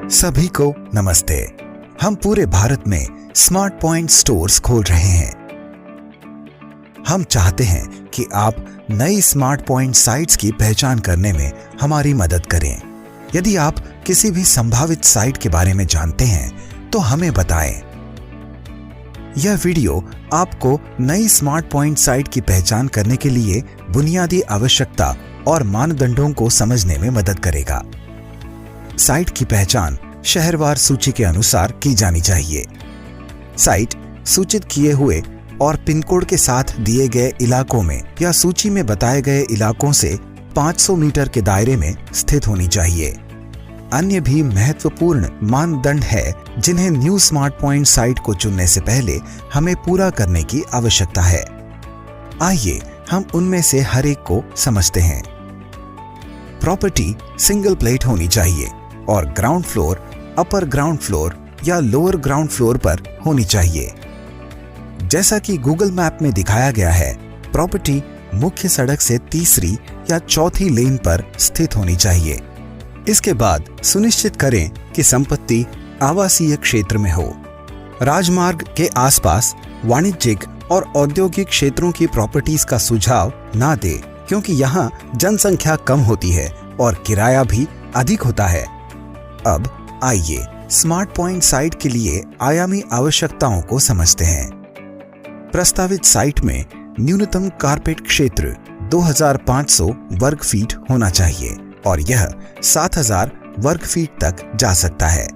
सभी को नमस्ते। हम पूरे भारत में स्मार्ट पॉइंट स्टोर्स खोल रहे हैं। हम चाहते हैं कि आप नई स्मार्ट पॉइंट साइट्स की पहचान करने में हमारी मदद करें। यदि आप किसी भी संभावित साइट के बारे में जानते हैं तो हमें बताएं। यह वीडियो आपको नई स्मार्ट पॉइंट साइट की पहचान करने के लिए बुनियादी आवश्यकता और मानदंडों को समझने में मदद करेगा। साइट की पहचान शहरवार सूची के अनुसार की जानी चाहिए। साइट सूचित किए हुए और पिन कोड के साथ दिए गए इलाकों में या सूची में बताए गए इलाकों से 500 मीटर के दायरे में स्थित होनी चाहिए। अन्य भी महत्वपूर्ण मानदंड है जिन्हें न्यू स्मार्ट पॉइंट साइट को चुनने से पहले हमें पूरा करने की आवश्यकता है। आइए हम उनमें से हर एक को समझते हैं। प्रॉपर्टी सिंगल प्लेट होनी चाहिए और ground floor upper ground floor या लोअर ग्राउंड फ्लोर पर होनी चाहिए। जैसा कि गूगल मैप में दिखाया गया है, प्रॉपर्टी मुख्य सड़क से तीसरी या चौथी लेन पर स्थित होनी चाहिए। इसके बाद सुनिश्चित करें कि संपत्ति आवासीय क्षेत्र में हो। राजमार्ग के आसपास वाणिज्यिक और औद्योगिक क्षेत्रों की प्रॉपर्टीज का सुझाव ना दें, क्योंकि यहाँ जनसंख्या कम होती है और किराया भी अधिक होता है। अब आइए स्मार्ट पॉइंट साइट के लिए आयामी आवश्यकताओं को समझते हैं। प्रस्तावित साइट में न्यूनतम कारपेट क्षेत्र 2500 वर्ग फीट होना चाहिए और यह 7000 वर्ग फीट तक जा सकता है।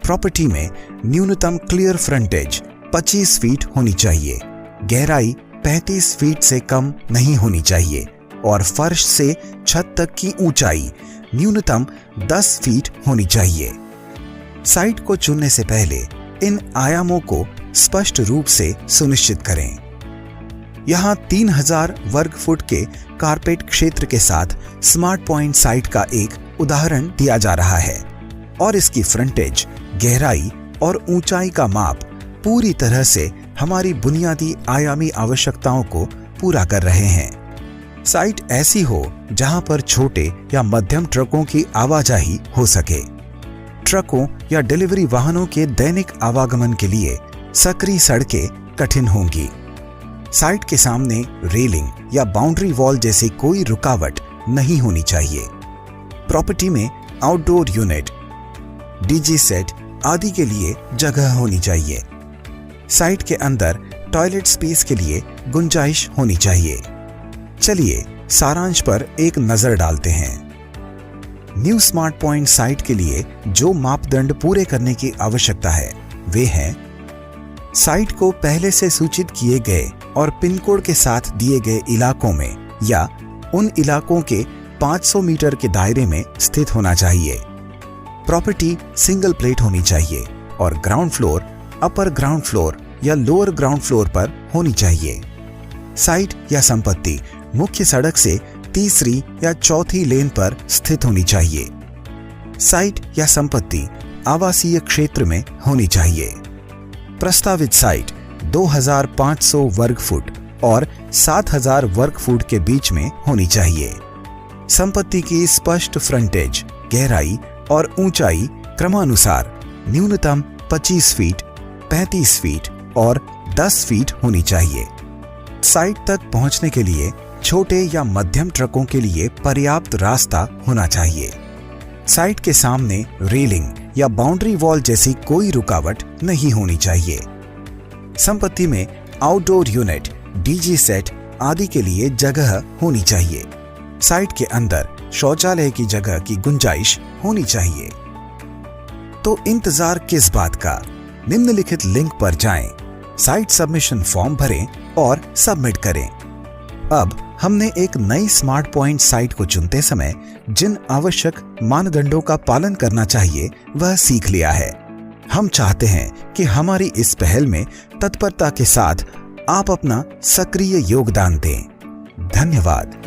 प्रॉपर्टी में न्यूनतम क्लियर फ्रंटेज 25 फीट होनी चाहिए। गहराई 35 फीट से कम नहीं होनी चाहिए और फर्श से छत तक की ऊंचाई न्यूनतम 10 फीट होनी चाहिए। साइट को चुनने से पहले इन आयामों को स्पष्ट रूप से सुनिश्चित करें। यहाँ 3000 वर्ग फुट के कारपेट क्षेत्र के साथ स्मार्ट पॉइंट साइट का एक उदाहरण दिया जा रहा है और इसकी फ्रंटेज, गहराई और ऊंचाई का माप पूरी तरह से हमारी बुनियादी आयामी आवश्यकताओं को पूरा कर रहे हैं। साइट ऐसी हो जहां पर छोटे या मध्यम ट्रकों की आवाजाही हो सके। ट्रकों या डिलीवरी वाहनों के दैनिक आवागमन के लिए सकरी सड़कें कठिन होंगी। साइट के सामने रेलिंग या बाउंड्री वॉल जैसी कोई रुकावट नहीं होनी चाहिए। प्रॉपर्टी में आउटडोर यूनिट, डीजी सेट आदि के लिए जगह होनी चाहिए। साइट के अंदर टॉयलेट स्पेस के लिए गुंजाइश होनी चाहिए। चलिए सारांश पर एक नजर डालते हैं। न्यू स्मार्ट पॉइंट साइट के लिए जो मापदंड पूरे करने की आवश्यकता है वे हैं: साइट को पहले से सूचित किए गए और पिन कोड के साथ दिए गए इलाकों में या उन इलाकों के 500 मीटर के दायरे में स्थित होना चाहिए। प्रॉपर्टी सिंगल प्लेट होनी चाहिए और ground floor upper ground floor या लोअर ग्राउंड फ्लोर पर होनी चाहिए। साइट या संपत्ति मुख्य सड़क से तीसरी या चौथी लेन पर स्थित होनी चाहिए। साइट या संपत्ति आवासीय क्षेत्र में होनी चाहिए। प्रस्तावित साइट 2500 वर्ग फुट और 7000 वर्ग फुट के बीच में होनी चाहिए। संपत्ति की स्पष्ट फ्रंटेज, गहराई और ऊंचाई क्रमानुसार न्यूनतम 25 फीट, 35 फीट और 10 फीट होनी चाहिए। साइट तक पहुंचने के लिए छोटे या मध्यम ट्रकों के लिए पर्याप्त रास्ता होना चाहिए। साइट के सामने रेलिंग या बाउंड्री वॉल जैसी कोई रुकावट नहीं होनी चाहिए। संपत्ति में आउटडोर यूनिट, डीजी सेट आदि के लिए जगह होनी चाहिए। साइट के अंदर शौचालय की जगह की गुंजाइश होनी चाहिए। तो इंतजार किस बात का? निम्नलिखित लिंक पर जाएं, साइट सबमिशन फॉर्म भरें और सबमिट करें। अब हमने एक नई स्मार्ट पॉइंट साइट को चुनते समय जिन आवश्यक मानदंडों का पालन करना चाहिए वह सीख लिया है। हम चाहते हैं कि हमारी इस पहल में तत्परता के साथ आप अपना सक्रिय योगदान दें। धन्यवाद।